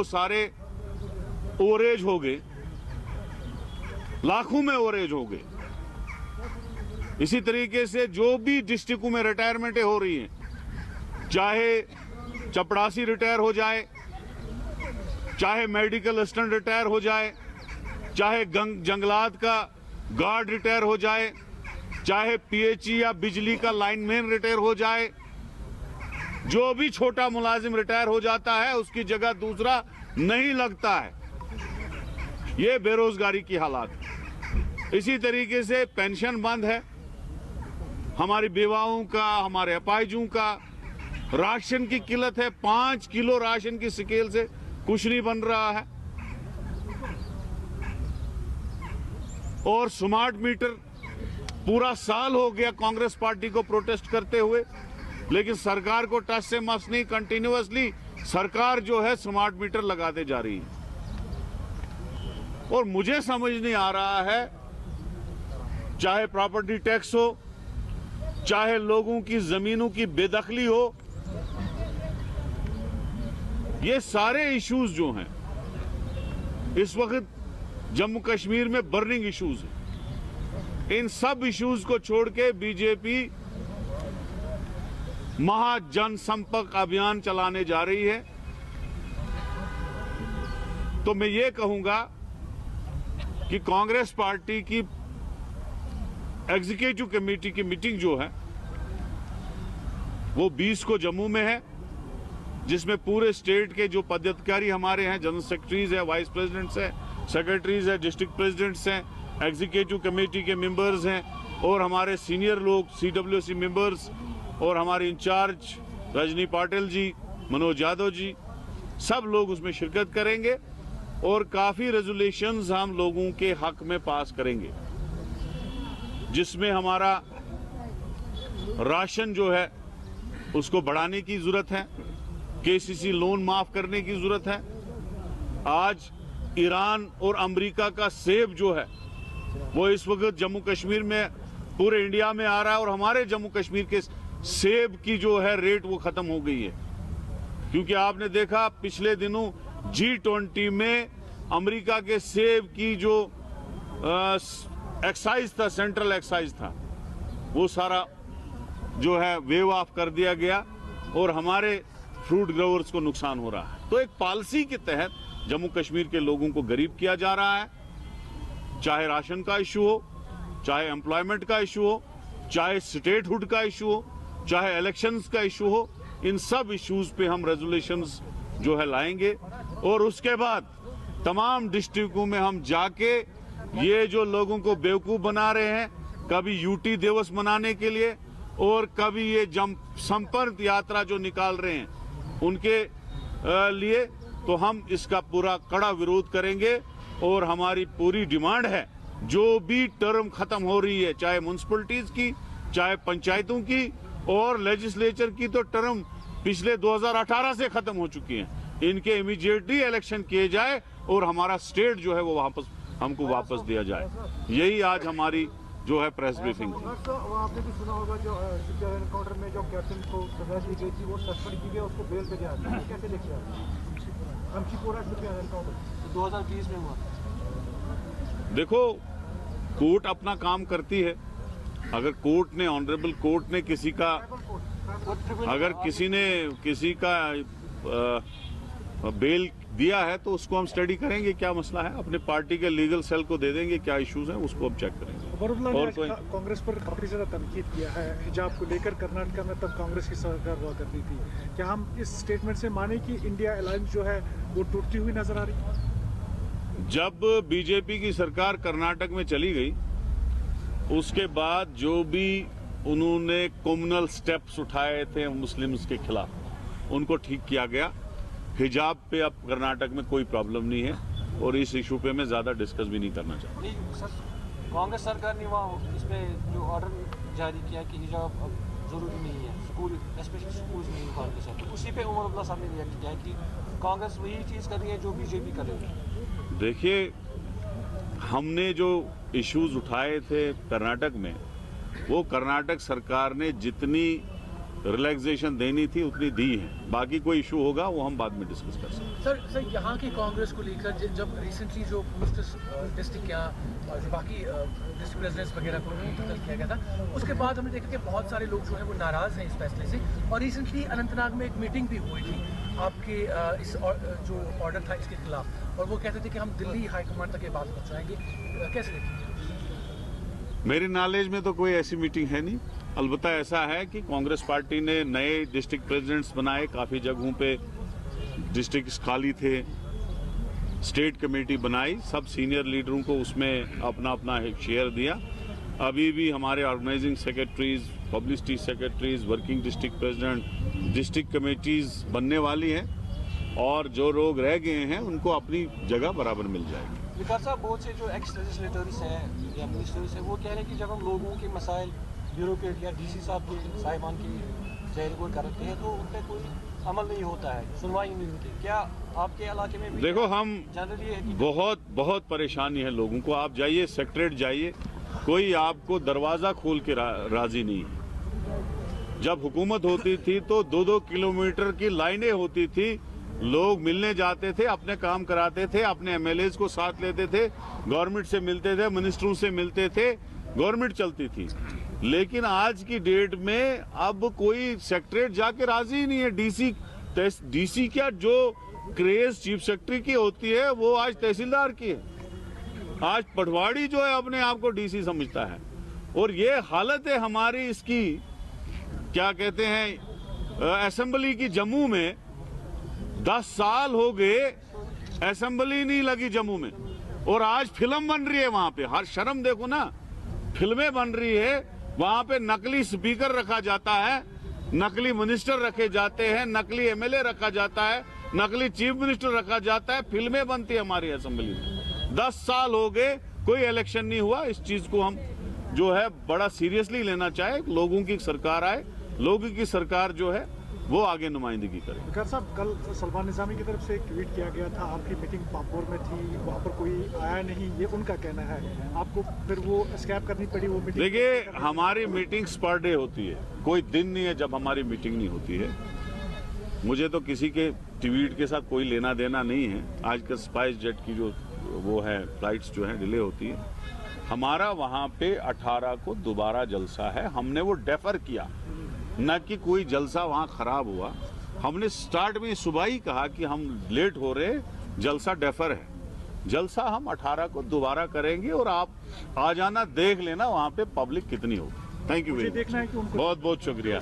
वो सारे ओवरेज हो गए, लाखों में ओवरेज हो गए। इसी तरीके से जो भी डिस्ट्रिक्टों में रिटायरमेंटें हो रही हैं, चाहे चपड़ासी रिटायर हो जाए, चाहे मेडिकल असिस्टेंट रिटायर हो जाए, चाहे जंगलात का गार्ड रिटायर हो जाए, चाहे पीएचई या बिजली का लाइनमैन रिटायर हो जाए, जो भी छोटा मुलाजिम रिटायर हो जाता है उसकी जगह दूसरा नहीं लगता है। ये बेरोजगारी की हालात है। इसी तरीके से पेंशन बंद है, हमारी बेवाओं का, हमारे अपाहिजों का, राशन की किल्लत है। 5 किलो राशन की स्केल से कुछ नहीं बन रहा है। और स्मार्ट मीटर पूरा साल हो गया कांग्रेस पार्टी को प्रोटेस्ट करते हुए, लेकिन सरकार को टच से मस नहीं, कंटिन्यूअसली सरकार जो है स्मार्ट मीटर लगाते जा रही है। और मुझे समझ नहीं आ रहा है, चाहे प्रॉपर्टी टैक्स हो, चाहे लोगों की जमीनों की बेदखली हो, ये सारे इश्यूज जो हैं इस वक्त जम्मू कश्मीर में बर्निंग इश्यूज हैं। इन सब इश्यूज को छोड़ के बीजेपी महाजनसंपर्क अभियान चलाने जा रही है। तो मैं ये कहूंगा कि कांग्रेस पार्टी की एग्जीक्यूटिव कमेटी की मीटिंग जो है वो 20 को जम्मू में है, जिसमें पूरे स्टेट के जो पदाधिकारी हमारे हैं, जनरल सेक्रेटरीज है, वाइस प्रेसिडेंट्स हैं, सेक्रेटरीज है, डिस्ट्रिक्ट प्रेसिडेंट्स हैं, एग्जीक्यूटिव कमेटी के मेंबर्स हैं और हमारे सीनियर लोग CWC मेंबर्स और हमारे इंचार्ज रजनी पाटिल जी, मनोज यादव जी, सब लोग उसमें शिरकत करेंगे और काफ़ी रेजोल्यूशंस हम लोगों के हक में पास करेंगे, जिसमें हमारा राशन जो है उसको बढ़ाने की ज़रूरत है, KCC लोन माफ़ करने की ज़रूरत है। आज ईरान और अमेरिका का सेब जो है वो इस वक्त जम्मू कश्मीर में, पूरे इंडिया में आ रहा है और हमारे जम्मू कश्मीर के सेब की जो है रेट वो ख़त्म हो गई है। क्योंकि आपने देखा पिछले दिनों G20 में अमेरिका के सेब की जो एक्साइज था, सेंट्रल एक्साइज था, वो सारा जो है वेव ऑफ कर दिया गया और हमारे फ्रूट ग्रोवर्स को नुकसान हो रहा है। तो एक पॉलिसी के तहत जम्मू कश्मीर के लोगों को गरीब किया जा रहा है, चाहे राशन का इशू हो, चाहे एम्प्लॉयमेंट का इशू हो, चाहे स्टेटहुड का इशू हो, चाहे इलेक्शंस का इशू हो। इन सब इश्यूज पे हम रेजोल्यूशंस जो है लाएंगे और उसके बाद तमाम डिस्ट्रिक्टों में हम जाके ये जो लोगों को बेवकूफ बना रहे हैं, कभी यूटी दिवस मनाने के लिए और कभी ये संपर्क यात्रा जो निकाल रहे हैं उनके लिए, तो हम इसका पूरा कड़ा विरोध करेंगे। और हमारी पूरी डिमांड है, जो भी टर्म खत्म हो रही है, चाहे म्युनिसिपैलिटीज की, चाहे पंचायतों की और लेजिस्लेचर की, तो टर्म पिछले 2018 से खत्म हो चुकी हैं। इनके इमीडिएटली इलेक्शन किए जाए और हमारा स्टेट जो है वो हमको वापस दिया जाए। यही आज हमारी जो है प्रेस ब्रीफिंग थी। आपने भी सुना होगा जो एनकाउंटर में जो कैप्टन को सजा दी गई थी वो सस्पेंड की गई, उसको बेल पे दिया था। कैसे देखते हैं अमचीपोरा एनकाउंटर 2020 में हुआ? देखो, कोर्ट अपना काम करती है। अगर कोर्ट ने, ऑनरेबल कोर्ट ने किसी का, अगर किसी का बेल दिया है तो उसको हम स्टडी करेंगे क्या मसला है, अपने पार्टी के लीगल सेल को दे देंगे, क्या इश्यूज हैं उसको हम चेक करेंगे। और कांग्रेस पर काफी ज्यादा तनकीद किया है हिजाब को लेकर। कर्नाटक में तब कांग्रेस की सरकार हुआ करती थी, क्या हम इस स्टेटमेंट से माने कि इंडिया अलायंस जो है वो टूटती हुई नजर आ रही है? जब बीजेपी की सरकार कर्नाटक में चली गई, उसके बाद जो भी उन्होंने कम्युनल स्टेप्स उठाए थे मुस्लिम्स के खिलाफ, उनको ठीक किया गया। हिजाब पे अब कर्नाटक में कोई प्रॉब्लम नहीं है और इस इशू पे मैं ज्यादा डिस्कस भी नहीं करना चाहता। कांग्रेस सरकार ने वहाँ इसमें जो ऑर्डर जारी किया कि हिजाब अब जरूरी नहीं है, स्कूल स्पेशली स्कूल में निकाल के साथ, तो उसी पे उमर अब्दुल्ला साहब ने रिएक्ट किया है कि कांग्रेस वही चीज़ कर रही है जो बीजेपी कर रही है। देखिए, हमने जो इश्यूज उठाए थे कर्नाटक में, वो कर्नाटक सरकार ने जितनी रिलैक्सेशन देनी थी उतनी दी है। बाकी कोई इशू होगा वो हम बाद में डिस्कस कर सकते हैं। सर यहाँ की कांग्रेस को लेकर जब रिसेंटली जो डिस्ट्रिक्ट या जो बाकी डिस्ट्रिक्ट प्रेसिडेंट्स वगैरह को मुंतकिल किया गया था, उसके बाद हमने देखा कि बहुत सारे लोग जो है वो नाराज़ हैं इस फैसले से। और रिसेंटली अनंतनाग में एक मीटिंग भी हुई थी आपके इस जो ऑर्डर था इसके खिलाफ, और वो कहते थे कि हम दिल्ली हाईकमान तक ये बात पहुँचाएंगे। कैसे देखेंगे? मेरी नॉलेज में तो कोई ऐसी मीटिंग है नहीं। अलबत्ता ऐसा है कि कांग्रेस पार्टी ने नए डिस्ट्रिक्ट प्रेसिडेंट्स बनाए, काफ़ी जगहों पे डिस्ट्रिक्ट खाली थे, स्टेट कमेटी बनाई, सब सीनियर लीडरों को उसमें अपना अपना एक शेयर दिया। अभी भी हमारे organising secretaries, publicity secretaries, working district president, district committees बनने वाली हैं और जो लोग रह गए हैं उनको अपनी जगह बराबर मिल जाएगी। विकास साहब, बहुत से जो एक्स लेजिस्लेटर्स हैं या मिनिस्टर्स हैं वो कह रहे हैं कि जब हम लोगों के मसाइल ब्यूरोक्रेट या डीसी साहब के साहिबान की जहर को करते हैं तो उन पर कोई अमल नहीं होता है, सुनवाई नहीं होती। क्या आपके इलाके में भी देखो, हम जनरली है कि बहुत परेशानी है लोगों को। आप जाइए सेक्रेटरीट जाइए, कोई आपको दरवाज़ा खोल के राजी नहीं है। जब हुकूमत होती थी तो 2-2 किलोमीटर की लाइनें होती थी, लोग मिलने जाते थे, अपने काम कराते थे, अपने एमएलएज को साथ लेते थे, गवर्नमेंट से मिलते थे, मिनिस्टरों से मिलते थे, गवर्नमेंट चलती थी। लेकिन आज की डेट में अब कोई सेक्रेटरीट जाके राजी ही नहीं है। डीसी क्या, जो क्रेज चीफ सेक्रेटरी की होती है वो आज तहसीलदार की है। आज पटवारी जो है अपने आप को डीसी समझता है। और ये हालत है हमारी इसकी, क्या कहते हैं, असेंबली की जम्मू में 10 साल हो गए, असेंबली नहीं लगी जम्मू में, और आज फिल्म बन रही है वहां पे। हर शर्म देखो ना, फिल्में बन रही है वहां पे। नकली स्पीकर रखा जाता है, नकली मिनिस्टर रखे जाते हैं, नकली एमएलए रखा जाता है, नकली चीफ मिनिस्टर रखा जाता है, फिल्में बनती है हमारी असेंबली में। 10 साल हो गए, कोई इलेक्शन नहीं हुआ। इस चीज को हम जो है बड़ा सीरियसली लेना चाहे। लोगों की सरकार आए, लोगों की सरकार जो है वो आगे नुमाइंदगी करे। विकास साहब, कल सलमान निजामी की तरफ से एक ट्वीट किया गया था, आपकी मीटिंग पापोर में थी, वहाँ पर कोई आया नहीं, ये उनका कहना है। आपको फिर वो स्कैप करनी पड़ी वो मीटिंग? देखिए, हमारी मीटिंग्स पर डे होती है, कोई दिन नहीं है जब हमारी मीटिंग नहीं होती है। मुझे तो किसी के ट्वीट के साथ कोई लेना देना नहीं है। आजकल स्पाइस जेट की जो वो है फ्लाइट्स जो है डिले होती है। हमारा वहाँ पे 18 को दोबारा जलसा है, हमने वो डेफर किया, न कि कोई जलसा वहाँ खराब हुआ। हमने स्टार्ट में सुबह ही कहा कि हम लेट हो रहे, जलसा डेफर है। जलसा हम 18 को दोबारा करेंगे और आप आ जाना, देख लेना वहाँ पे पब्लिक कितनी होगी। थैंक यू वेरी मच, बहुत बहुत शुक्रिया।